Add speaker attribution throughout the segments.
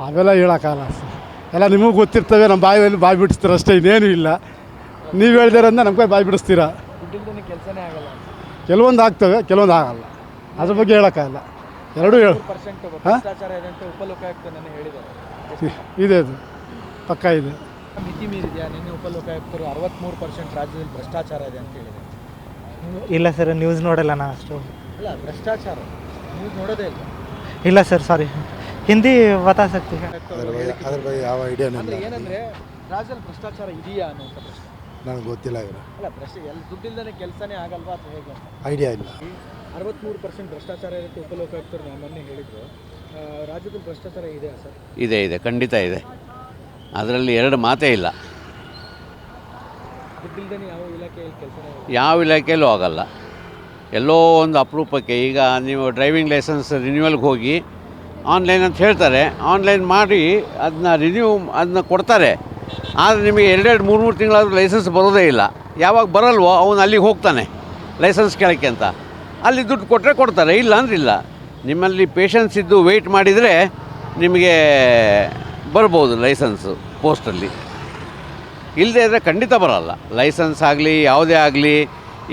Speaker 1: ಅವೆಲ್ಲ ಹೇಳೋಕ್ಕಾಗಲ್ಲ ಸರ್. ಎಲ್ಲ ನಿಮಗೂ ಗೊತ್ತಿರ್ತವೆ, ನಮ್ಮ ಬಾಯಲ್ಲಿ ಬಾಯಿ ಬಿಡಿಸ್ತೀರ ಅಷ್ಟೇ, ಇನ್ನೇನು ಇಲ್ಲ. ನೀವು ಹೇಳ್ದಿರಂದ ನಮ್ಮ ಕೈ ಬಾಯಿ ಬಿಡಿಸ್ತೀರಾ.
Speaker 2: ದುಡ್ಡಿಲ್ದೇ ಕೆಲಸನೇ ಆಗಲ್ಲ.
Speaker 1: ಕೆಲವೊಂದು ಆಗ್ತವೆ, ಕೆಲವೊಂದು ಆಗಲ್ಲ. ಅದ್ರ ಬಗ್ಗೆ ಹೇಳೋಕ್ಕಾಗಲ್ಲ. ಎರಡೂ ಹೇಳು
Speaker 2: 3% ಭ್ರಷ್ಟಾಚಾರ ಇದೆ ಅಂತ ಉಪಲೋಕಾಯುಕ್ತ ನೆನ್ನೆ ಹೇಳಿದ್ದಾರೆ.
Speaker 1: ಇದೆ, ಅದು ಪಕ್ಕ ಇದೆ.
Speaker 2: ಮಿತಿ ಮೀರಿದೆಯಾ? ನಿನ್ನೆ ಉಪಲೋಕಾಯುಕ್ತರು 63% ರಾಜ್ಯದಲ್ಲಿ ಭ್ರಷ್ಟಾಚಾರ ಇದೆ ಅಂತ ಹೇಳಿದ್ದಾರೆ.
Speaker 3: ಇಲ್ಲ ಸರ್, ನ್ಯೂಸ್ ನೋಡಲ್ಲ ನಾ ಅಷ್ಟು.
Speaker 2: ಅಲ್ಲ, ಭ್ರಷ್ಟಾಚಾರ ನ್ಯೂಸ್ ನೋಡೋದೇ ಇಲ್ಲ.
Speaker 3: ಇಲ್ಲ ಸರ್, ಸಾರಿ, ಹಿಂದಿ ಬತಾ ಸಕ್ತಿ.
Speaker 1: ಅದ್ರ ಬಗ್ಗೆ ಯಾವ ಐಡಿಯಾನೂ ಇಲ್ಲ.
Speaker 2: ಏನಂದ್ರೆ ರಾಜ್ಯದಲ್ಲಿ ಭ್ರಷ್ಟಾಚಾರ ಇದೆಯಾ ಅನ್ನೋಂಥ ಪ್ರಶ್ನೆ.
Speaker 1: ನನಗೆ ಗೊತ್ತಿಲ್ಲ ಇವರು.
Speaker 2: ಅಲ್ಲ, ದುಡ್ಡಿಲ್ದೇ ಕೆಲಸನೇ ಆಗಲ್ವಾ ಅಥವಾ ಹೇಗೆ ಅಂತ
Speaker 1: ಐಡಿಯಾ ಇಲ್ಲ.
Speaker 2: 63% ಭ್ರಷ್ಟಾಚಾರ ಇರುತ್ತೆ ಉಪಲೋಕಾಯುಕ್ತರು ಮೊನ್ನೆ ಹೇಳಿದ್ರು. ರಾಜ್ಯದಲ್ಲಿ ಭ್ರಷ್ಟಾಚಾರ ಇದೆಯಾ ಸರ್?
Speaker 4: ಇದೆ, ಖಂಡಿತ ಇದೆ. ಅದರಲ್ಲಿ ಎರಡು ಮಾತೇ ಇಲ್ಲ.
Speaker 2: ದುಡ್ಡಿಲ್ದೇ ಯಾವ ಇಲಾಖೆಯಲ್ಲಿ ಕೆಲಸನೇ
Speaker 4: ಯಾವ ಇಲಾಖೆಯಲ್ಲೂ ಆಗಲ್ಲ. ಎಲ್ಲೋ ಒಂದು ಅಪರೂಪಕ್ಕೆ. ಈಗ ನೀವು ಡ್ರೈವಿಂಗ್ ಲೈಸೆನ್ಸ್ ರಿನ್ಯೂವಲ್ಗೆ ಹೋಗಿ ಆನ್ಲೈನ್ ಅಂತ ಹೇಳ್ತಾರೆ, ಆನ್ಲೈನ್ ಮಾಡಿ ಅದನ್ನ ಕೊಡ್ತಾರೆ. ಆದರೆ ನಿಮಗೆ 2-3 ತಿಂಗಳಾದರೂ ಲೈಸೆನ್ಸ್ ಬರೋದೇ ಇಲ್ಲ. ಯಾವಾಗ ಬರಲ್ವೋ ಅವನು ಅಲ್ಲಿಗೆ ಹೋಗ್ತಾನೆ ಲೈಸೆನ್ಸ್ ಕೇಳೋಕ್ಕೆ ಅಂತ. ಅಲ್ಲಿ ದುಡ್ಡು ಕೊಟ್ಟರೆ ಕೊಡ್ತಾರೆ, ಇಲ್ಲ ಅಂದ್ರೆ ಇಲ್ಲ. ನಿಮ್ಮಲ್ಲಿ ಪೇಷನ್ಸ್ ಇದ್ದು ವೆಯ್ಟ್ ಮಾಡಿದರೆ ನಿಮಗೆ ಬರ್ಬೋದು ಲೈಸೆನ್ಸು ಪೋಸ್ಟಲ್ಲಿ. ಇಲ್ಲದೇ ಇದ್ದರೆ ಖಂಡಿತ ಬರೋಲ್ಲ ಲೈಸೆನ್ಸ್ ಆಗಲಿ ಯಾವುದೇ ಆಗಲಿ.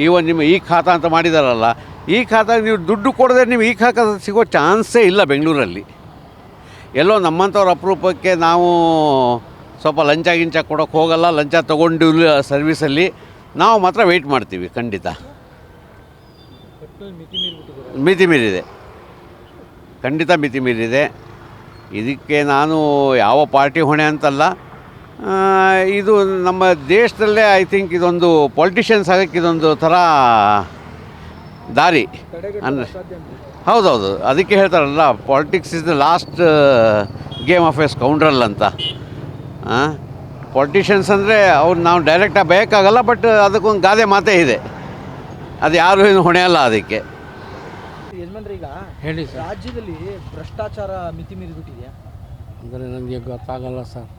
Speaker 4: ಈವನ್ ನಿಮ್ಮ ಈ ಖಾತಾ ಅಂತ ಮಾಡಿದಾರಲ್ಲ, ಈ ಖಾತಾಗೆ ನೀವು ದುಡ್ಡು ಕೊಡದೆ ನೀವು ಈ ಖಾತಾ ಸಿಗೋ ಚಾನ್ಸೇ ಇಲ್ಲ ಬೆಂಗಳೂರಲ್ಲಿ. ಎಲ್ಲೋ ನಮ್ಮಂಥವ್ರ ಅಪರೂಪಕ್ಕೆ ನಾವು ಸ್ವಲ್ಪ ಲಂಚ ಗಿಂಚ ಕೊಡೋಕ್ಕೆ ಹೋಗಲ್ಲ. ಲಂಚ ತೊಗೊಂಡು ಸರ್ವಿಸಲ್ಲಿ ನಾವು ಮಾತ್ರ ವೆಯ್ಟ್ ಮಾಡ್ತೀವಿ. ಖಂಡಿತ ಮಿತಿ ಮೀರಿದೆ, ಖಂಡಿತ ಮಿತಿ ಮೀರಿದೆ. ಇದಕ್ಕೆ ನಾನು ಯಾವ ಪಾರ್ಟಿ ಹೊಣೆ ಅಂತಲ್ಲ. ಇದು ನಮ್ಮ ದೇಶದಲ್ಲೇ ಐ ಥಿಂಕ್ ಇದೊಂದು ಪೊಲಿಟಿಷಿಯನ್ಸ್ ಆಗೋಕ್ಕೆ ಇದೊಂದು ಥರ ದಾರಿ ಅಂದರೆ. ಹೌದೌದು, ಅದಕ್ಕೆ ಹೇಳ್ತಾರಲ್ಲ, politics is the last game of A scoundrel ಅಂತ. ಪೊಲಿಟಿಷಿಯನ್ಸ್ ಅಂದರೆ ಅವ್ರು ನಾವು ಡೈರೆಕ್ಟಾಗಿ ಬೇಕಾಗಲ್ಲ, ಬಟ್ ಅದಕ್ಕೊಂದು ಗಾದೆ ಮಾತೇ ಇದೆ. ಅದು ಯಾರು ಏನು ಹೊಣೆ ಅಲ್ಲ ಅದಕ್ಕೆ.
Speaker 2: ಯಜಮಾನ್ರಿ, ಈಗ
Speaker 1: ಹೇಳಿ ಸರ್.
Speaker 2: ರಾಜ್ಯದಲ್ಲಿ ಭ್ರಷ್ಟಾಚಾರ ಮಿತಿ ಮೀರಿಬಿಟ್ಟಿದೆಯಾ?
Speaker 1: ಅಂದರೆ ನನಗೆ ಗೊತ್ತಾಗಲ್ಲ ಸರ್.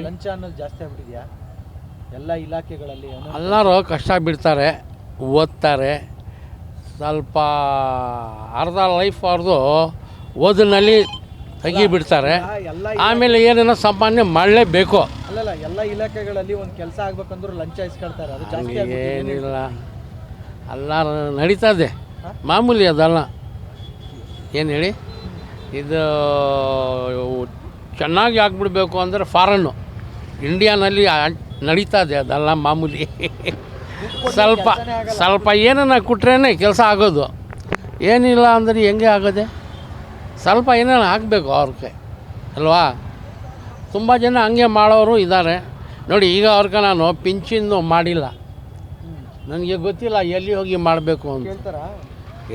Speaker 2: ಲಂಚ ಅನ್ನೋದು ಜಾಸ್ತಿ ಆಗ್ಬಿಟ್ಟಿದೆಯಾ ಎಲ್ಲ ಇಲಾಖೆಗಳಲ್ಲಿ?
Speaker 1: ಎಲ್ಲರೂ ಕಷ್ಟ ಬಿಡ್ತಾರೆ, ಓದ್ತಾರೆ, ಸ್ವಲ್ಪ ಅರ್ಧ ಲೈಫ್ ಅವ್ರದ್ದು ಓದಿನಲ್ಲಿ ತೆಗಿಬಿಡ್ತಾರೆ. ಆಮೇಲೆ ಏನೇನೋ ಸಂಪಾದನೆ ಮಾಡಲೇಬೇಕು.
Speaker 2: ಅಲ್ಲಲ್ಲ, ಎಲ್ಲ ಇಲಾಖೆಗಳಲ್ಲಿ ಒಂದು ಕೆಲಸ ಆಗ್ಬೇಕಂದ್ರೂ ಲಂಚ ಇಸ್ಕೊಳ್ತಾರೆ. ಅದು ಜಾಸ್ತಿ
Speaker 1: ಏನಿಲ್ಲ, ಎಲ್ಲ ನಡೀತದೆ, ಮಾಮೂಲಿ ಅದಲ್ಲ. ಏನು ಹೇಳಿ, ಇದು ಚೆನ್ನಾಗಿ ಆಗ್ಬಿಡ್ಬೇಕು ಅಂದರೆ ಫಾರನ್ನು. ಇಂಡಿಯಾನಲ್ಲಿ ನಡೀತದೆ, ಅದೆಲ್ಲ ಮಾಮೂಲಿ. ಸ್ವಲ್ಪ ಏನನ್ನ ಕೊಟ್ರೇ ಕೆಲಸ ಆಗೋದು. ಏನಿಲ್ಲ ಅಂದರೆ ಹೆಂಗೆ ಆಗೋದೆ? ಸ್ವಲ್ಪ ಏನೇನು ಆಗಬೇಕು ಅವ್ರಿಗೆ ಅಲ್ವಾ? ತುಂಬ ಜನ ಹಂಗೆ ಮಾಡೋರು ಇದ್ದಾರೆ ನೋಡಿ. ಈಗ ಅವ್ರಿಗೆ ನಾನು ಪಿಂಚಿಂದು ಮಾಡಿಲ್ಲ, ನನಗೆ ಗೊತ್ತಿಲ್ಲ ಎಲ್ಲಿ ಹೋಗಿ ಮಾಡಬೇಕು ಅಂತ.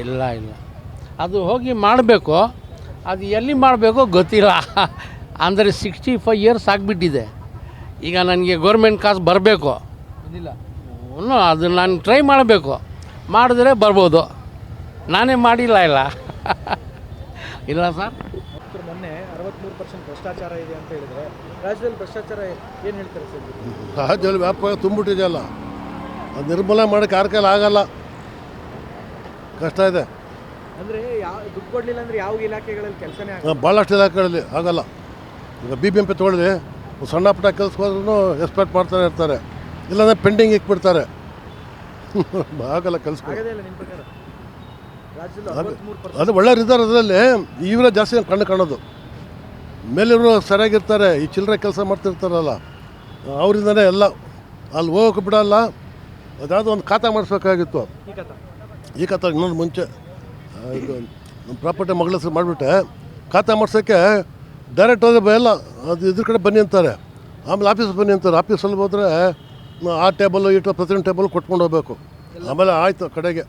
Speaker 1: ಇಲ್ಲ, ಅದು ಹೋಗಿ ಮಾಡಬೇಕು, ಅದು ಎಲ್ಲಿ ಮಾಡಬೇಕು ಗೊತ್ತಿಲ್ಲ. ಅಂದರೆ 65 ಇಯರ್ಸ್ ಆಗಿಬಿಟ್ಟಿದೆ. ಈಗ ನನಗೆ ಗೌರ್ಮೆಂಟ್ ಕಾಸು ಬರಬೇಕು, ಅದು ನಾನು ಟ್ರೈ ಮಾಡಬೇಕು. ಮಾಡಿದ್ರೆ ಬರ್ಬೋದು, ನಾನೇ ಮಾಡಿಲ್ಲ. ಇಲ್ಲ ಸರ್.
Speaker 2: ಮೊನ್ನೆ 63% ಭ್ರಷ್ಟಾಚಾರ ಇದೆ ಅಂತ ಹೇಳಿದರೆ ರಾಜ್ಯದಲ್ಲಿ ಭ್ರಷ್ಟಾಚಾರ ಏನು ಹೇಳ್ತಾರೆ ಸರ್?
Speaker 5: ರಾಜ್ಯದಲ್ಲಿ ವ್ಯಾಪಕ ತುಂಬಿಟ್ಟಿದೆಯಲ್ಲ, ಅದು ನಿರ್ಮೂಲನೆ ಮಾಡೋಕ್ಕೆ ಯಾರ ಕೈಲಿ ಆಗಲ್ಲ, ಕಷ್ಟ ಇದೆ.
Speaker 2: ಅಂದರೆ ದುಡ್ಡು ಕೊಡಲಿಲ್ಲ ಅಂದರೆ ಯಾವ ಇಲಾಖೆಗಳಲ್ಲಿ ಕೆಲಸನೇ ಆಗಲ್ಲ?
Speaker 5: ಭಾಳಷ್ಟು ಇಲಾಖೆಗಳಲ್ಲಿ ಆಗಲ್ಲ. ಈಗ BBMP ತೊಗೊಳ್ಳಿ, ಸಣ್ಣ ಪುಟ್ಟ ಕೆಲಸಕ್ಕೆ ಹೋದ್ರೂ ಎಕ್ಸ್ಪೆಕ್ಟ್ ಮಾಡ್ತಾನೆ ಇರ್ತಾರೆ, ಇಲ್ಲಾಂದರೆ ಪೆಂಡಿಂಗ್ ಇಕ್ಬಿಡ್ತಾರೆ. ಆಗಲ್ಲ ಕೆಲಸ. ಅದು ಒಳ್ಳೆಯವ್ರು ಇದ್ದಾರೆ, ಅದರಲ್ಲಿ ಇವರೇ ಜಾಸ್ತಿ ಕಣ್ಣು ಕಾಣೋದು. ಮೇಲಿವರು ಸರಿಯಾಗಿರ್ತಾರೆ, ಈ ಚಿಲ್ಲರೆ ಕೆಲಸ ಮಾಡ್ತಿರ್ತಾರಲ್ಲ ಅವರಿಂದನೇ ಎಲ್ಲ. ಅಲ್ಲಿ ಹೋಗೋಕೆ ಬಿಡಲ್ಲ. ಅದಾವುದು ಒಂದು ಖಾತಾ ಮಾಡಿಸ್ಬೇಕಾಗಿತ್ತು. ಈ ಖಾತಾ ಇನ್ನೊಂದು ಮುಂಚೆ ಇದು ನಮ್ಮ ಪ್ರಾಪರ್ಟಿ ಮಗಳ ಹೆಸರು ಮಾಡಿಬಿಟ್ಟೆ. ಖಾತಾ ಮಾಡ್ಸೋಕ್ಕೆ ಡೈರೆಕ್ಟ್ ಹೋದರೆ ಭಯಲ್ಲ, ಅದು ಇದ್ರ ಕಡೆ ಬನ್ನಿ ಅಂತಾರೆ. ಆಮೇಲೆ ಆಫೀಸ್ ಬನ್ನಿ ಅಂತಾರೆ. ಆಫೀಸಲ್ಲಿ ಹೋದರೆ ಆ ಟೇಬಲ್ಲು ಈ ಪ್ರತಿಯೊಂದು ಟೇಬಲ್ ಕೊಟ್ಕೊಂಡು ಹೋಗ್ಬೇಕು. ಆಮೇಲೆ ಆಯಿತು ಕಡೆಗೆ.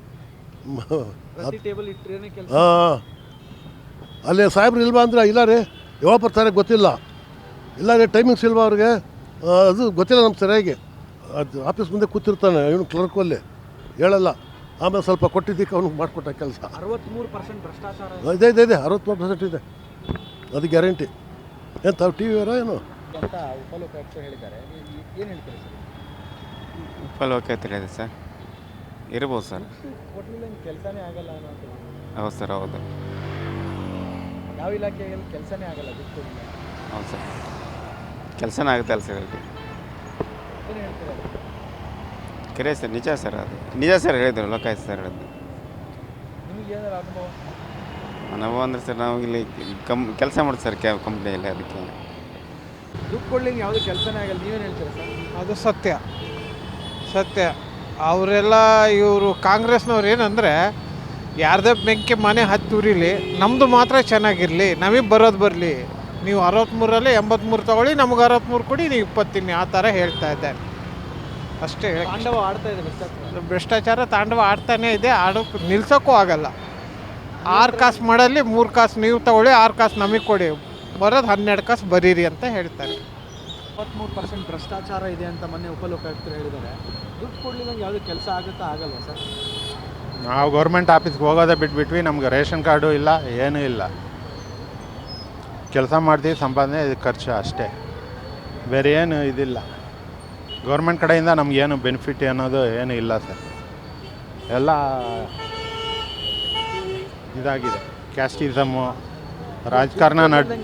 Speaker 5: ಹಾಂ, ಅಲ್ಲಿ ಸಾಹೇಬ್ರು ಇಲ್ವಾ ಅಂದರೆ ಇಲ್ಲ ರೀ, ಯಾವಾಗ ಬರ್ತಾರೆ ಗೊತ್ತಿಲ್ಲ, ಇಲ್ಲ ರೀ ಟೈಮಿಂಗ್ಸ್ ಇಲ್ವಾ ಅವ್ರಿಗೆ, ಅದು ಗೊತ್ತಿಲ್ಲ ನಮ್ಗೆ ಸರಿಯಾಗಿ. ಅದು ಆಫೀಸ್ ಮುಂದೆ ಕೂತಿರ್ತಾನೆ ಇವನು ಕ್ಲರ್ಕು, ಅಲ್ಲಿ ಹೇಳಲ್ಲ. ಆಮೇಲೆ ಸ್ವಲ್ಪ ಕೊಟ್ಟಿದ್ದಕ್ಕೆ ಅವ್ನಿಗೆ ಮಾಡಿಕೊಟ್ಟ ಕೆಲಸ.
Speaker 2: 63% ಭ್ರಷ್ಟಾಚಾರ
Speaker 5: ಇದೆ 63% ಇದೆ, ಅದು ಗ್ಯಾರಂಟಿ. ಏನು ತಾವು ಟಿ ವಿಯವರ ಏನು
Speaker 2: ಅಂತ ಉಪಲೋಕಾಯುಕ್ತರು ಹೇಳಿದ್ದಾರೆ, ಏನು ಹೇಳ್ತಾರೆ ಸರ್?
Speaker 6: ಉಪಲೋಕಾಯುಕ್ತರು ಇದೆ ಸರ್, ಇರ್ಬೋದು ಸರ್.
Speaker 2: ಕೊಡಲಿಲ್ಲ ಕೆಲಸನೇ ಆಗಲ್ಲ ಅನ್ನೋದು.
Speaker 6: ಹೌದು ಸರ್, ಹೌದು.
Speaker 2: ಯಾವ ಇಲಾಖೆಯಲ್ಲಿ ಕೆಲಸನೇ ಆಗಲ್ಲ ದುಡ್ಡು ಕೊಡಲಿಲ್ಲ?
Speaker 6: ಹೌದು ಸರ್, ಕೆಲಸನೇ ಆಗುತ್ತೆ ಅಲ್ಲ ಸರ್ ಅಲ್ಲಿ.
Speaker 2: ಏನು ಹೇಳ್ತೀರಾ?
Speaker 6: ಕರೆ ಸರ್, ನಿಜ ಸರ್, ಅದು ನಿಜ ಸರ್ ಹೇಳಿದ್ರು ಲೋಕಾಯುಕ್ತ ಸರ್ ಹೇಳಿದ್ರು.
Speaker 2: ನಿಮಗೆ ಏನಾದ್ರು ಅನುಭವ?
Speaker 6: ನಾವು ಅಂದರೆ ಸರ್ ನಾವು ಇಲ್ಲಿ ಕೆಲಸ ಮಾಡ್ತೀವಿ ಸರ್ ಕಂಪ್ನಿಯಲ್ಲಿ, ಅದಕ್ಕೆ
Speaker 2: ದುಡ್ಡು ಕೊಡ್ಲಿಕ್ಕೆ ಯಾವುದೇ ಕೆಲಸನೇ ಆಗಲ್ಲ, ನೀವೇನು ಹೇಳ್ತೀರಾ ಸರ್?
Speaker 7: ಅದು ಸತ್ಯ ಸತ್ಯ. ಅವರೆಲ್ಲ ಇವರು ಕಾಂಗ್ರೆಸ್ನವ್ರು ಏನಂದರೆ ಯಾರದೇ ಬೆಂಕಿ ಮನೆ ಹತ್ತಿ ಉರಿಲಿ, ನಮ್ಮದು ಮಾತ್ರ ಚೆನ್ನಾಗಿರಲಿ, ನಮಗೆ ಬರೋದು ಬರಲಿ, ನೀವು 63ರಲ್ಲಿ 83 ತೊಗೊಳ್ಳಿ, ನಮಗೆ 63 ಕೊಡಿ, ನೀವು 20 ತಿನ್ನಿ, ಆ ಥರ ಹೇಳ್ತಾ ಇದ್ದಾರೆ ಅಷ್ಟೇ.
Speaker 2: ತಾಂಡವ ಆಡ್ತಾ ಇದೆ ಭ್ರಷ್ಟಾಚಾರ.
Speaker 7: ಭ್ರಷ್ಟಾಚಾರ ತಾಂಡವ ಆಡ್ತಾನೇ ಇದೆ, ಆಡೋಕ್ಕೆ ನಿಲ್ಸೋಕ್ಕೂ ಆಗಲ್ಲ. 6 ಕಾಸು ಮಾಡಲಿ 3 ಕಾಸು ನೀವು ತಗೊಳ್ಳಿ, 6 ಕಾಸು ನಮಗೆ ಕೊಡಿ, ಬರೋದು 12 ಕಾಸು ಬರೀರಿ ಅಂತ ಹೇಳ್ತಾರೆ.
Speaker 2: 23% ಭ್ರಷ್ಟಾಚಾರ ಇದೆ ಅಂತ ಮೊನ್ನೆ ಉಪಲೋಕಾಯುಕ್ತರು ಹೇಳಿದ್ದಾರೆ. ದುಡ್ಡು ಕೊಡ್ಲಿಲ್ಲ ಯಾವುದೇ ಕೆಲಸ ಆಗುತ್ತಾ ಆಗಲ್ವಾ ಸರ್?
Speaker 8: ನಾವು ಗೌರ್ಮೆಂಟ್ ಆಫೀಸ್ಗೆ ಹೋಗೋದೇ ಬಿಟ್ಬಿಟ್ವಿ, ನಮ್ಗೆ ರೇಷನ್ ಕಾರ್ಡು ಇಲ್ಲ, ಏನೂ ಇಲ್ಲ. ಕೆಲಸ ಮಾಡ್ತೀವಿ, ಸಂಪಾದನೆ, ಇದು ಖರ್ಚು ಅಷ್ಟೇ, ಬೇರೆ ಏನು ಇದಿಲ್ಲ. ಗೌರ್ಮೆಂಟ್ ಕಡೆಯಿಂದ ನಮಗೇನು ಬೆನಿಫಿಟ್ ಅನ್ನೋದು ಏನೂ ಇಲ್ಲ ಸರ್. ಎಲ್ಲ ಇದಾಗಿದೆ, ಕ್ಯಾಸ್ಟಿಸಮು, ರಾಜಕಾರಣ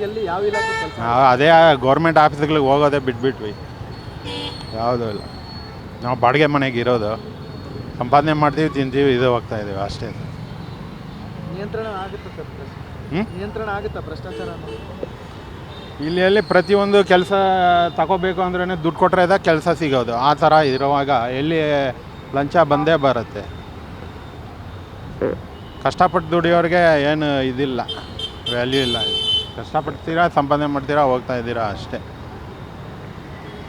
Speaker 2: ಎಲ್ಲಿ ಯಾವ ಇಲಾಖೆ ಕೆಲಸ?
Speaker 8: ಅದೇ ಗೌರ್ಮೆಂಟ್ ಆಫೀಸ್ಗಳಿಗೆ ಹೋಗೋದೇ ಬಿಟ್ಬಿಟ್ವಿ, ಯಾವುದೂ ಇಲ್ಲ. ನಾವು ಬಾಡಿಗೆ ಮನೆಗೆ ಇರೋದು, ಸಂಪಾದನೆ ಮಾಡ್ತೀವಿ, ತಿಂತೀವಿ, ಇದು ಹೋಗ್ತಾ ಇದ್ದೀವಿ ಅಷ್ಟೇ ಸರ್.
Speaker 2: ನಿಯಂತ್ರಣ ಆಗುತ್ತಾ ಸರ್? ನಿಯಂತ್ರಣ ಆಗುತ್ತಾ ಭ್ರಷ್ಟಾಚಾರ ಅನ್ನೋದು?
Speaker 8: ಇಲ್ಲಿ ಪ್ರತಿಯೊಂದು ಕೆಲಸ ತಗೋಬೇಕು ಅಂದ್ರೇ ದುಡ್ಡು ಕೊಟ್ಟರೆ ಕೆಲಸ ಸಿಗೋದು. ಆ ಥರ ಇರುವಾಗ ಎಲ್ಲಿ ಲಂಚ ಬಂದೇ ಬರುತ್ತೆ. ಕಷ್ಟಪಟ್ಟು ದುಡಿಯೋರಿಗೆ ಏನು ಇದಿಲ್ಲ, ವ್ಯಾಲ್ಯೂ ಇಲ್ಲ. ಕಷ್ಟಪಡ್ತೀರಾ, ಸಂಪಾದನೆ ಮಾಡ್ತೀರಾ, ಹೋಗ್ತಾ ಇದ್ದೀರಾ ಅಷ್ಟೇ.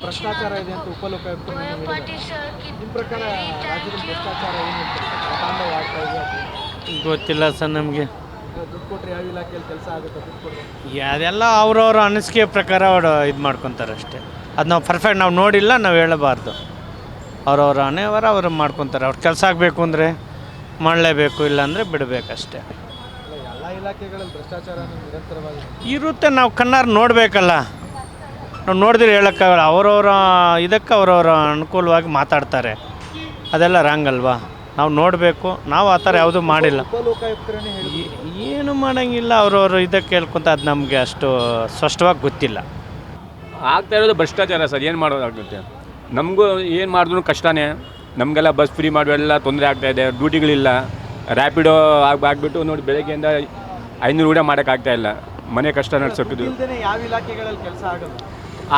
Speaker 2: ಭ್ರಷ್ಟಾಚಾರ ಇದೆ ಅಂತ ಉಪಲೋಕಾಯುಕ್ತರು ನಿಮ್ಮ ಪ್ರಕಾರ ರಾಜ್ಯದಲ್ಲಿ ಭ್ರಷ್ಟಾಚಾರ ಏನು ತಾಂಡವ ಆಡ್ತಾ ಇದೆ?
Speaker 9: ಗೊತ್ತಿಲ್ಲ ಸರ್ ನಮಗೆ.
Speaker 2: ದುಡ್ಡು ಕೊಟ್ಟರೆ ಯಾವ ಇಲಾಖೆಯಲ್ಲಿ ಕೆಲಸ ಆಗುತ್ತೆ? ದುಡ್ಡು ಕೊಟ್ಟರೆ
Speaker 9: ಅದೆಲ್ಲ ಅವ್ರವ್ರ ಅನಿಸಿಕೆ ಪ್ರಕಾರ ಅವರು ಇದು ಮಾಡ್ಕೊತಾರೆ ಅಷ್ಟೇ. ಅದು ನಾವು ಪರ್ಫೆಕ್ಟ್ ನಾವು ನೋಡಿಲ್ಲ, ನಾವು ಹೇಳಬಾರ್ದು. ಅವ್ರವ್ರ ಹಣೆವರ ಅವರು ಮಾಡ್ಕೊತಾರೆ. ಅವ್ರು ಕೆಲಸ ಆಗಬೇಕು ಅಂದರೆ ಮಾಡಲೇಬೇಕು, ಇಲ್ಲಾಂದರೆ ಬಿಡಬೇಕಷ್ಟೇ.
Speaker 2: ಎಲ್ಲ ಇಲಾಖೆಗಳಲ್ಲಿ ಭ್ರಷ್ಟಾಚಾರ ನಿರಂತರವಾಗಿ
Speaker 9: ಇರುತ್ತೆ, ನಾವು ಕಣ್ಣಾರು ನೋಡಬೇಕಲ್ಲ. ನಾವು ನೋಡಿದ್ರೆ ಹೇಳೋಕ್ಕಾಗಲ್ಲ. ಅವರವರ ಇದಕ್ಕೆ ಅವರವರ ಅನುಕೂಲವಾಗಿ ಮಾತಾಡ್ತಾರೆ, ಅದೆಲ್ಲ ರಾಂಗ್ ಅಲ್ವಾ? ನಾವು ನೋಡಬೇಕು. ನಾವು ಆ ಥರ ಯಾವುದೂ ಮಾಡಿಲ್ಲ,
Speaker 2: ಉಪಲೋಕಾಯುಕ್ತರನ್ನೇ ಹೇಳಿ
Speaker 9: ಏನು ಮಾಡೋಂಗಿಲ್ಲ. ಅವ್ರವ್ರು ಇದಕ್ಕೆ ಕೇಳ್ಕೊಂತ ಅದು ನಮಗೆ ಅಷ್ಟು ಸ್ಪಷ್ಟವಾಗಿ ಗೊತ್ತಿಲ್ಲ.
Speaker 10: ಆಗ್ತಾ ಇರೋದು ಭ್ರಷ್ಟಾಚಾರ ಸರ್, ಏನು ಮಾಡೋದಾಗುತ್ತೆ? ನಮಗೂ ಏನು ಮಾಡಿದ್ರು ಕಷ್ಟನೇ. ನಮಗೆಲ್ಲ ಬಸ್ ಫ್ರೀ ಮಾಡುವ ಎಲ್ಲ ತೊಂದರೆ ಆಗ್ತಾಯಿದೆ, ಡ್ಯೂಟಿಗಳಿಲ್ಲ. ರ್ಯಾಪಿಡೋ ಆಗಿಬಿಟ್ಟು ನೋಡಿ ಬೆಳಗ್ಗೆಯಿಂದ 500 ಕೂಡ ಮಾಡೋಕ್ಕಾಗ್ತಾಯಿಲ್ಲ, ಮನೆ ಕಷ್ಟ ನಡೆಸೋದು.
Speaker 2: ಯಾವ ಇಲಾಖೆಗಳಲ್ಲಿ ಕೆಲಸ ಆಗೋದು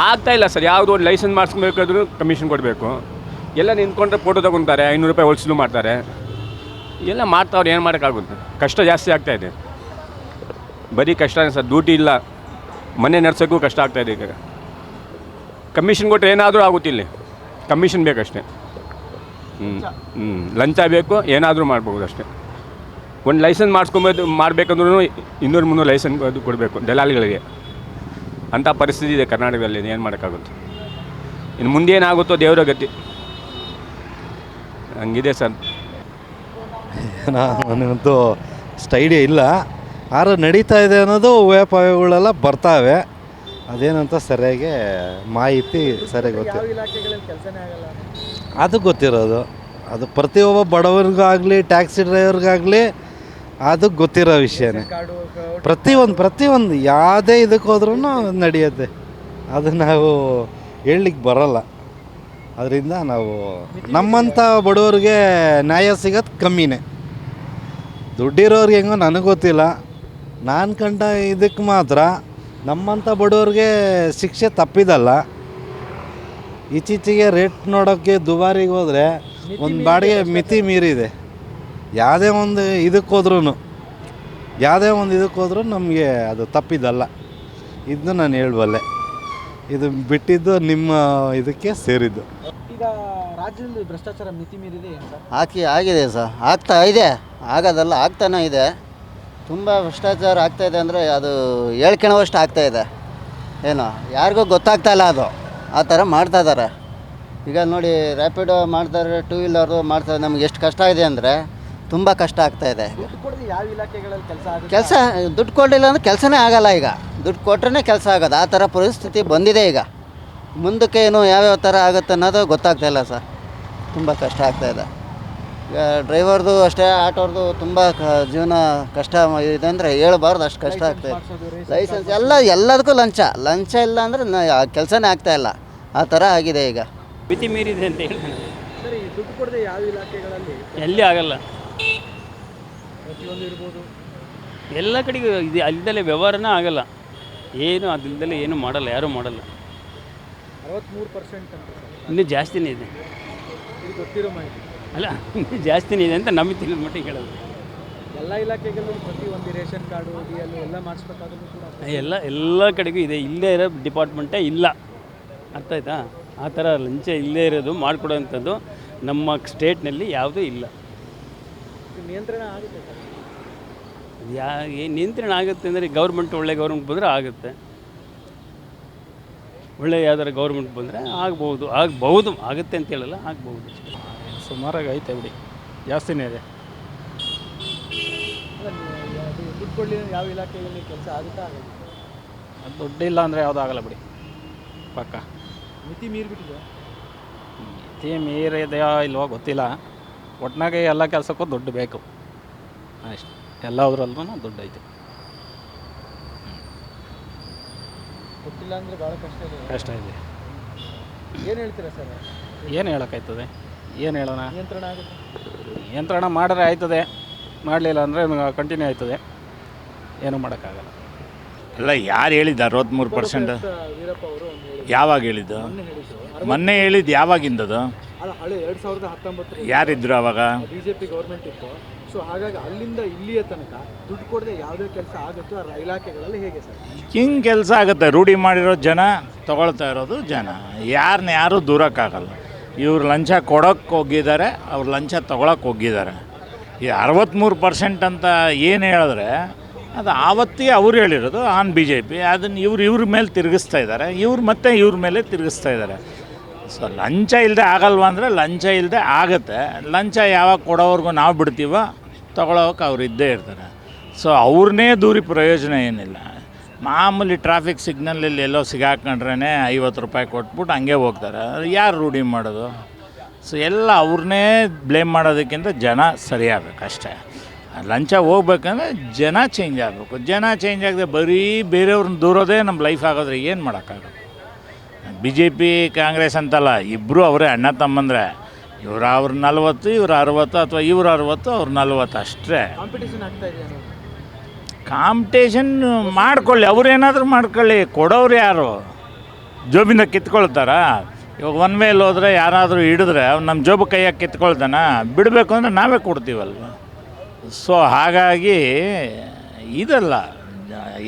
Speaker 10: ಆಗ್ತಾಯಿಲ್ಲ ಸರ್. ಯಾವುದೋ ಒಂದು ಲೈಸೆನ್ಸ್ ಮಾಡಿಸ್ಬೇಕಾದ್ರೂ ಕಮಿಷನ್ ಕೊಡಬೇಕು. ಎಲ್ಲ ನಿಂತ್ಕೊಂಡ್ರೆ ಫೋಟೋ ತೊಗೊತಾರೆ, 500 ರೂಪಾಯಿ ಹೊಲ್ಸಲು ಮಾಡ್ತಾರೆ, ಎಲ್ಲ ಮಾಡ್ತಾವ್ರು. ಏನು ಮಾಡೋಕ್ಕಾಗುತ್ತೆ? ಕಷ್ಟ ಜಾಸ್ತಿ ಆಗ್ತಾಯಿದೆ, ಬರೀ ಕಷ್ಟನೇ ಸರ್. ಡ್ಯೂಟಿ ಇಲ್ಲ, ಮನೆ ನಡೆಸೋಕ್ಕೂ ಕಷ್ಟ ಆಗ್ತಾಯಿದೆ. ಈಗ ಕಮಿಷನ್ ಕೊಟ್ಟರೆ ಏನಾದರೂ ಆಗುತ್ತಿಲ್ಲ, ಕಮಿಷನ್ ಬೇಕಷ್ಟೇ. ಲಂಚ ಬೇಕು, ಏನಾದರೂ ಮಾಡ್ಬೋದು ಅಷ್ಟೇ. ಒಂದು ಲೈಸೆನ್ಸ್ ಮಾಡಬೇಕಂದ್ರೂ 200-300 ಲೈಸೆನ್ಸ್ ಅದು ಕೊಡಬೇಕು ದಲ್ಲಾಳಿಗಳಿಗೆ. ಅಂಥ ಪರಿಸ್ಥಿತಿ ಇದೆ ಕರ್ನಾಟಕದಲ್ಲಿ. ಏನು ಮಾಡೋಕ್ಕಾಗುತ್ತೆ? ಇನ್ನು ಮುಂದೆ ಏನಾಗುತ್ತೋ ದೇವರ ಗತಿ, ಹಂಗಿದೆ ಸರ್.
Speaker 11: ನನಗಂತೂ ಅಷ್ಟು ಐಡಿಯಾ ಇಲ್ಲ. ಆದ್ರೆ ನಡೀತಾ ಇದೆ ಅನ್ನೋದು ಉಪಾಯಗಳೆಲ್ಲ ಬರ್ತಾವೆ. ಅದೇನಂತ ಸರಿಯಾಗಿ ಮಾಹಿತಿ ಸರಿಯಾಗಿ ಗೊತ್ತಿಲ್ಲ.
Speaker 2: ಯಾವ ಇಲಾಖೆಗಳಲ್ಲಿ ಕೆಲಸನೇ ಆಗಲ್ಲ?
Speaker 11: ಅದು ಗೊತ್ತಿರೋದು, ಅದು ಪ್ರತಿಯೊಬ್ಬ ಬಡವರಿಗಾಗಲಿ, ಟ್ಯಾಕ್ಸಿ ಡ್ರೈವರ್ಗಾಗಲಿ ಅದು ಗೊತ್ತಿರೋ ವಿಷಯನೇ. ಪ್ರತಿಯೊಂದು ಯಾವುದೇ ಇದಕ್ಕೆ ಹೋದ್ರೂ ನಡೆಯುತ್ತೆ. ಅದು ನಾವು ಹೇಳಲಿಕ್ಕೆ ಬರೋಲ್ಲ. ಅದರಿಂದ ನಾವು ನಮ್ಮಂಥ ಬಡವ್ರಿಗೆ ನ್ಯಾಯ ಸಿಗೋದು ಕಮ್ಮಿನೇ. ದುಡ್ಡಿರೋರಿಗೆ ಹೆಂಗೋ ನನಗೆ ಗೊತ್ತಿಲ್ಲ. ನಾನು ಕಂಡ ಇದಕ್ಕೆ ಮಾತ್ರ ನಮ್ಮಂಥ ಬಡವ್ರಿಗೆ ಶಿಕ್ಷೆ ತಪ್ಪಿದಲ್ಲ. ಇತ್ತೀಚೆಗೆ ರೇಟ್ ನೋಡೋಕ್ಕೆ ದುಬಾರಿಗೆ ಹೋದರೆ ಒಂದು ಬಾಡಿಗೆ ಮಿತಿ ಮೀರಿದೆ. ಯಾವುದೇ ಒಂದು ಇದಕ್ಕೆ ಹೋದ್ರೂ ನಮಗೆ ಅದು ತಪ್ಪಿದಲ್ಲ. ಇದನ್ನು ನಾನು ಹೇಳಬಲ್ಲೆ. ಇದು ಬಿಟ್ಟಿದ್ದು ನಿಮ್ಮ ಇದಕ್ಕೆ ಸೇರಿದ್ದು.
Speaker 2: ಈಗ ರಾಜ್ಯದಲ್ಲಿ ಭ್ರಷ್ಟಾಚಾರ ಮಿತಿ ಮೀರಿದೆ ಏನು ಸರ್?
Speaker 12: ಆಗಿದೆ ಸರ್, ಆಗ್ತಾ ಇದೆ, ಆಗೋದಲ್ಲ ಆಗ್ತಾನೇ ಇದೆ. ತುಂಬ ಭ್ರಷ್ಟಾಚಾರ ಆಗ್ತಾಯಿದೆ ಅಂದರೆ ಅದು ಹೇಳ್ಕೊಳೋವಷ್ಟು ಆಗ್ತಾಯಿದೆ. ಏನೋ ಯಾರಿಗೂ ಗೊತ್ತಾಗ್ತಾ ಇಲ್ಲ, ಅದು ಆ ಥರ ಮಾಡ್ತಾ ಇದ್ದಾರೆ. ಈಗ ನೋಡಿ ರ್ಯಾಪಿಡೋ ಮಾಡ್ತಾರೆ, 2 ವೀಲರು ಮಾಡ್ತಾರೆ. ನಮ್ಗೆ ಎಷ್ಟು ಕಷ್ಟ ಇದೆ ಅಂದರೆ ತುಂಬ ಕಷ್ಟ ಆಗ್ತಾಯಿದೆ.
Speaker 2: ಯಾವ ಇಲಾಖೆಗಳಲ್ಲಿ
Speaker 12: ಕೆಲಸ ದುಡ್ಡು ಕೊಡಲಿಲ್ಲ ಅಂದರೆ ಕೆಲಸನೇ ಆಗಲ್ಲ. ಈಗ ದುಡ್ಡು ಕೊಟ್ರೆ ಕೆಲಸ ಆಗೋದು, ಆ ಥರ ಪರಿಸ್ಥಿತಿ ಬಂದಿದೆ. ಈಗ ಮುಂದಕ್ಕೆ ಏನು ಯಾವ್ಯಾವ ಥರ ಆಗುತ್ತೆ ಅನ್ನೋದು ಗೊತ್ತಾಗ್ತಾಯಿಲ್ಲ ಸರ್. ತುಂಬ ಕಷ್ಟ ಆಗ್ತಾಯಿದೆ. ಈಗ ಡ್ರೈವರ್ದು ಅಷ್ಟೇ, ಆಟೋರ್ದು ತುಂಬ ಜೀವನ ಕಷ್ಟ ಇದೆ ಅಂದರೆ ಹೇಳ್ಬಾರ್ದು, ಅಷ್ಟು ಕಷ್ಟ ಆಗ್ತಾಯಿದೆ. ಲೈಸೆನ್ಸ್ ಎಲ್ಲದಕ್ಕೂ ಲಂಚ ಇಲ್ಲ ಅಂದರೆ ಕೆಲಸನೇ ಆಗ್ತಾಯಿಲ್ಲ, ಆ ಥರ ಆಗಿದೆ ಈಗ.
Speaker 13: ಮಿತಿ ಮೀರಿದೆ ಅಂತ ಹೇಳ್ತಾನೆ.
Speaker 2: ಸರಿ, ದುಡ್ಡು ಕೊಡದೆ ಯಾವ ಇಲಾಖೆಗಳಲ್ಲಿ
Speaker 13: ಎಲ್ಲಿ ಆಗಲ್ಲ,
Speaker 2: ಪ್ರತಿಯೊಂದು ಇರ್ಬೋದು.
Speaker 13: ಎಲ್ಲ ಕಡೆಗೂ ಇದು ಅಲ್ದಲೇ ವ್ಯವಹಾರನೇ ಆಗಲ್ಲ, ಏನು ಅದಿಲ್ದಲೇ ಏನು ಮಾಡಲ್ಲ, ಯಾರೂ ಮಾಡಲ್ಲ.
Speaker 2: 63% ಅಂತ ಸರ್,
Speaker 13: ಇನ್ನೂ ಜಾಸ್ತಿನೇ ಇದೆ.
Speaker 2: ಇದು ಗೊತ್ತಿರೋ ಮಾಹಿತಿ.
Speaker 13: ಅಲ್ಲ, ಇನ್ನೂ ಜಾಸ್ತಿನೇ ಇದೆ ಅಂತ ನಮಗೆ ತಿಳಿದ ಮಟ್ಟಿಗೆ ಹೇಳೋದು.
Speaker 2: ಎಲ್ಲ ಇಲಾಖೆಗಳಲ್ಲೂ ಪ್ರತಿಯೊಂದು ರೇಷನ್ ಕಾರ್ಡು DL ಎಲ್ಲ ಮಾಡಿಸ್ಬೇಕಾದ್ರೂ ಕೂಡ
Speaker 13: ಎಲ್ಲ ಕಡೆಗೂ ಇದೆ. ಇಲ್ಲೇ ಇರೋ ಡಿಪಾರ್ಟ್ಮೆಂಟೇ ಇಲ್ಲ, ಅರ್ಥ ಆಯ್ತಾ? ಆ ಥರ ಲಂಚ ಇಲ್ಲೇ ಇರೋದು ಮಾಡಿಕೊಡೋವಂಥದ್ದು ನಮ್ಮ ಸ್ಟೇಟ್ನಲ್ಲಿ ಯಾವುದೂ ಇಲ್ಲ.
Speaker 2: ಇದು ನಿಯಂತ್ರಣ ಆಗುತ್ತೆ ಸರ್?
Speaker 13: ನಿಯಂತ್ರಣ ಆಗುತ್ತೆ ಅಂದರೆ ಗೌರ್ಮೆಂಟ್ ಒಳ್ಳೆ ಗೌರ್ಮೆಂಟ್ ಬಂದರೆ ಆಗುತ್ತೆ. ಒಳ್ಳೆ ಯಾವ್ದಾರು ಗೌರ್ಮೆಂಟ್ ಬಂದರೆ ಆಗ್ಬೋದು, ಆಗುತ್ತೆ ಅಂತ ಹೇಳಲ್ಲ, ಆಗ್ಬೋದು.
Speaker 9: ಸುಮಾರಾಗಿ ಐತೆ ಬಿಡಿ, ಜಾಸ್ತಿನೇ ಇದೆ.
Speaker 2: ದುಡ್ಡು ಕೊಡಲಿ ಯಾವ ಇಲಾಖೆಯಲ್ಲಿ ಕೆಲಸ ಆಗುತ್ತಾ ಆಗಲ್ಲ?
Speaker 9: ದುಡ್ಡಿಲ್ಲ ಅಂದರೆ ಯಾವುದೂ ಆಗಲ್ಲ ಬಿಡಿ, ಪಕ್ಕ.
Speaker 2: ಮಿತಿ ಮೀರಿಬಿಟ್ಟಿದೆ.
Speaker 9: ಮಿತಿ ಮೀರಿದೆಯೋ ಇಲ್ವೋ ಗೊತ್ತಿಲ್ಲ, ಒಟ್ಟಿನಾಗೆ ಎಲ್ಲ ಕೆಲಸಕ್ಕೂ ದುಡ್ಡು ಬೇಕು ಅಷ್ಟೆ. ಎಲ್ಲದ್ರಲ್ಲೂ ದುಡ್ಡು ಐತೆ.
Speaker 2: ಗೊತ್ತಿಲ್ಲ ಅಂದರೆ ಭಾಳ ಕಷ್ಟ ಇದೆ. ಏನು ಹೇಳ್ತೀರಾ ಸರ್?
Speaker 9: ಏನು ಹೇಳೋಕ್ಕಾಯ್ತದೆ, ಏನು ಹೇಳೋಣ?
Speaker 2: ನಿಯಂತ್ರಣ ಆಗುತ್ತೆ?
Speaker 9: ನಿಯಂತ್ರಣ ಮಾಡಿದ್ರೆ ಆಯ್ತದೆ, ಮಾಡಲಿಲ್ಲ ಅಂದರೆ ಕಂಟಿನ್ಯೂ ಆಯ್ತದೆ, ಏನೂ ಮಾಡೋಕ್ಕಾಗಲ್ಲ.
Speaker 14: ಅಲ್ಲ, ಯಾರು ಹೇಳಿದ್ದು 63%?
Speaker 2: ವೀರಪ್ಪ ಅವರು ಹೇಳಿದ್ರು.
Speaker 14: ಯಾವಾಗ ಹೇಳಿದ್ದು? ಮೊನ್ನೆ ಹೇಳಿದ್ದು ಯಾವಾಗಿಂದದು?
Speaker 2: ಅದು ಹಳೆ 2019
Speaker 14: ಯಾರಿದ್ರು ಅವಾಗ?
Speaker 2: BJP ಗೌರ್ಮೆಂಟ್ ಇತ್ತು. ಸೊ ಹಾಗಾಗಿ ಅಲ್ಲಿಂದ ಇಲ್ಲಿಯ ತನಕ ದುಡ್ಡು ಕೊಡದೆ ಯಾವುದೇ ಕೆಲಸ ಆಗುತ್ತೋ ಆ ಇಲಾಖೆಗಳಲ್ಲಿ ಹೇಗೆ ಸರ್?
Speaker 14: ಹಿಂಗೆ ಕೆಲಸ ಆಗುತ್ತೆ. ರೂಢಿ ಮಾಡಿರೋ ಜನ, ತಗೊಳ್ತಾ ಇರೋದು ಜನ. ಯಾರೂ ದೂರಕ್ಕಾಗಲ್ಲ. ಇವ್ರು ಲಂಚ ಕೊಡೋಕ್ಕೆ ಹೋಗಿದ್ದಾರೆ, ಅವ್ರು ಲಂಚ ತೊಗೊಳಕ್ಕೆ ಹೋಗಿದ್ದಾರೆ. ಈ 63% ಅಂತ ಏನು ಹೇಳಿದ್ರೆ ಅದು ಆವತ್ತಿಗೆ ಅವ್ರು ಹೇಳಿರೋದು ಆನ್ BJP. ಅದನ್ನು ಇವ್ರ ಮೇಲೆ ತಿರುಗಿಸ್ತಾ ಇದ್ದಾರೆ, ಇವ್ರ ಮೇಲೆ ತಿರುಗಿಸ್ತಾ ಇದ್ದಾರೆ. ಸೊ ಲಂಚ ಇಲ್ಲದೆ ಆಗಲ್ವ ಅಂದರೆ ಲಂಚ ಇಲ್ಲದೆ ಆಗುತ್ತೆ. ಲಂಚ ಯಾವಾಗ ಕೊಡೋವ್ರಿಗೂ ನಾವು ಬಿಡ್ತೀವೋ ತೊಗೊಳೋಕೆ ಅವ್ರು ಇದ್ದೇ ಇರ್ತಾರೆ. ಸೊ ಅವ್ರನ್ನೇ ದೂರಿ ಪ್ರಯೋಜನ ಏನಿಲ್ಲ. ಮಾಮೂಲಿ ಟ್ರಾಫಿಕ್ ಸಿಗ್ನಲಲ್ಲಿ ಎಲ್ಲೋ ಸಿಗಾಕೊಂಡ್ರೇ 50 ರೂಪಾಯಿ ಕೊಟ್ಬಿಟ್ಟು ಹಂಗೆ ಹೋಗ್ತಾರೆ. ಯಾರು ರೂಢಿ ಮಾಡೋದು? ಸೊ ಎಲ್ಲ ಅವ್ರನ್ನೇ ಬ್ಲೇಮ್ ಮಾಡೋದಕ್ಕಿಂತ ಜನ ಸರಿಯಾಗಬೇಕು ಅಷ್ಟೇ. ಲಂಚ ಹೋಗ್ಬೇಕಂದ್ರೆ ಜನ ಚೇಂಜ್ ಆಗಬೇಕು. ಜನ ಚೇಂಜ್ ಆಗದೆ ಬರೀ ಬೇರೆಯವ್ರನ್ನ ದೂರೋದೇ ನಮ್ಮ ಲೈಫ್ ಆಗೋದ್ರೆ ಏನು ಮಾಡೋಕ್ಕಾಗುತ್ತೆ? BJP ಕಾಂಗ್ರೆಸ್ ಅಂತಲ್ಲ, ಇಬ್ಬರು ಅವರೇ ಅಣ್ಣ ತಮ್ಮಂದರೆ. ಅವ್ರು 40, ಇವ್ರು 60, ಅಥವಾ ಇವ್ರು 60, ಅವ್ರು 40 ಅಷ್ಟೇ.
Speaker 2: ಕಾಂಪಿಟೇಷನ್ ಆಗ್ತಾ ಇದೆ ಅನ್ನೋದು.
Speaker 14: ಕಾಂಪಿಟೇಷನ್ ಮಾಡ್ಕೊಳ್ಳಿ, ಅವ್ರೇನಾದರೂ ಮಾಡ್ಕೊಳ್ಳಿ. ಕೊಡೋರು ಯಾರು? ಜೋಬಿಂದ ಕಿತ್ಕೊಳ್ತಾರಾ? ಇವಾಗ ಒನ್ ವೇಲ್ ಹೋದರೆ ಯಾರಾದರೂ ಹಿಡಿದ್ರೆ ಅವ್ನು ನಮ್ಮ ಜೋಬು ಕೈಯಾಗಿ ಕಿತ್ಕೊಳ್ತಾನ? ಬಿಡಬೇಕು ಅಂದರೆ ನಾವೇ ಕೊಡ್ತೀವಲ್ವ. ಸೊ ಹಾಗಾಗಿ ಇದಲ್ಲ,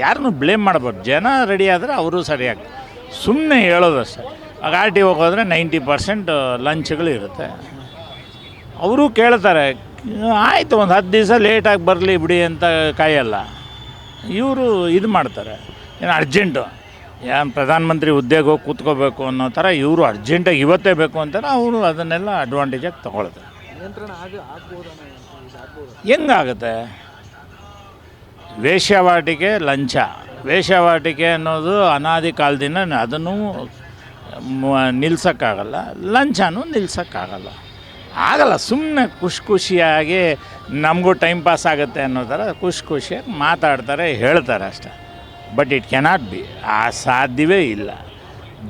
Speaker 14: ಯಾರನ್ನೂ ಬ್ಲೇಮ್ ಮಾಡಬಾರ್ದು. ಜನ ರೆಡಿ ಆದರೆ ಅವರು ಸರಿಯಾಗಿ ಸುಮ್ಮನೆ ಹೇಳೋದಷ್ಟೇ. ಆಗ RTO ಹೋಗೋದ್ರೆ 90% ಲಂಚ್ಗಳು ಇರುತ್ತೆ. ಅವರು ಕೇಳ್ತಾರೆ, ಆಯಿತು ಒಂದು 10 ದಿವಸ ಲೇಟಾಗಿ ಬರಲಿ ಬಿಡಿ ಅಂತ ಕಾಯಲ್ಲ. ಇವರು ಇದು ಮಾಡ್ತಾರೆ, ಏನು ಅರ್ಜೆಂಟು, ಏನು ಪ್ರಧಾನಮಂತ್ರಿ ಹುದ್ದೆಗೆ ಹೋಗಿ ಕೂತ್ಕೋಬೇಕು ಅನ್ನೋ ಥರ ಇವರು ಅರ್ಜೆಂಟಾಗಿ ಇವತ್ತೇ ಬೇಕು ಅಂತಾರೆ. ಅವರು ಅದನ್ನೆಲ್ಲ ಅಡ್ವಾಂಟೇಜಾಗಿ ತೊಗೊಳ್ತಾರೆ.
Speaker 2: ನಿಯಂತ್ರಣ ಆಗ್ಬೋದು.
Speaker 14: ಹೆಂಗಾಗುತ್ತೆ? ವೇಶ್ಯಾವಾಟಿಕೆ ಲಂಚ, ವೇಶ್ಯಾವಾಟಿಕೆ ಅನ್ನೋದು ಅನಾದಿ ಕಾಲದಿಂದ ಅದನ್ನು ನಿಲ್ಸೋಕ್ಕಾಗಲ್ಲ, ಲಂಚನೂ ನಿಲ್ಸೋಕ್ಕಾಗಲ್ಲ. ಆಗಲ್ಲ. ಸುಮ್ಮನೆ ಖುಷಿಯಾಗಿ ನಮಗೂ ಟೈಮ್ ಪಾಸ್ ಆಗುತ್ತೆ ಅನ್ನೋ ಥರ ಖುಷಿಯಾಗಿ ಮಾತಾಡ್ತಾರೆ, ಹೇಳ್ತಾರೆ ಅಷ್ಟೇ. ಬಟ್ ಇಟ್ ಕೆನಾಟ್ ಬಿ, ಆ ಸಾಧ್ಯವೇ ಇಲ್ಲ.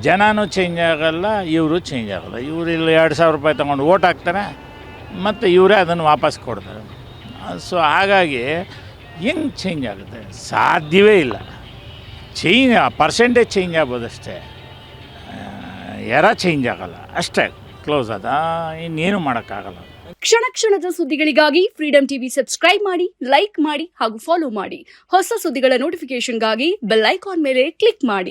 Speaker 14: ಜನನೂ ಚೇಂಜ್ ಆಗಲ್ಲ, ಇವರು ಚೇಂಜ್ ಆಗಲ್ಲ. ಇವರು ಇಲ್ಲಿ 2000 ರೂಪಾಯಿ ತೊಗೊಂಡು ಓಟ್ ಹಾಕ್ತಾರೆ, ಮತ್ತು ಇವರೇ ಅದನ್ನು ವಾಪಸ್ ಕೊಡ್ತಾರೆ. ಸೊ ಹಾಗಾಗಿ ಹೆಂಗೆ ಚೇಂಜ್ ಆಗುತ್ತೆ? ಸಾಧ್ಯವೇ ಇಲ್ಲ. ಪರ್ಸೆಂಟೇಜ್ ಚೇಂಜ್ ಆಗ್ಬೋದಷ್ಟೇ, ಚೇಂಜ್ ಆಗಲ್ಲ ಅಷ್ಟೇ. ಕ್ಲೋಸ್ ಅದ, ಇನ್ನೇನು ಮಾಡೋಕ್ಕಾಗಲ್ಲ.
Speaker 15: ಕ್ಷಣ ಕ್ಷಣದ ಸುದ್ದಿಗಳಿಗಾಗಿ ಫ್ರೀಡಮ್ ಟಿವಿ ಸಬ್ಸ್ಕ್ರೈಬ್ ಮಾಡಿ, ಲೈಕ್ ಮಾಡಿ ಹಾಗೂ ಫಾಲೋ ಮಾಡಿ. ಹೊಸ ಸುದ್ದಿಗಳ ನೋಟಿಫಿಕೇಶನ್ಗಾಗಿ ಬೆಲ್ ಐಕಾನ್ ಮೇಲೆ ಕ್ಲಿಕ್ ಮಾಡಿ.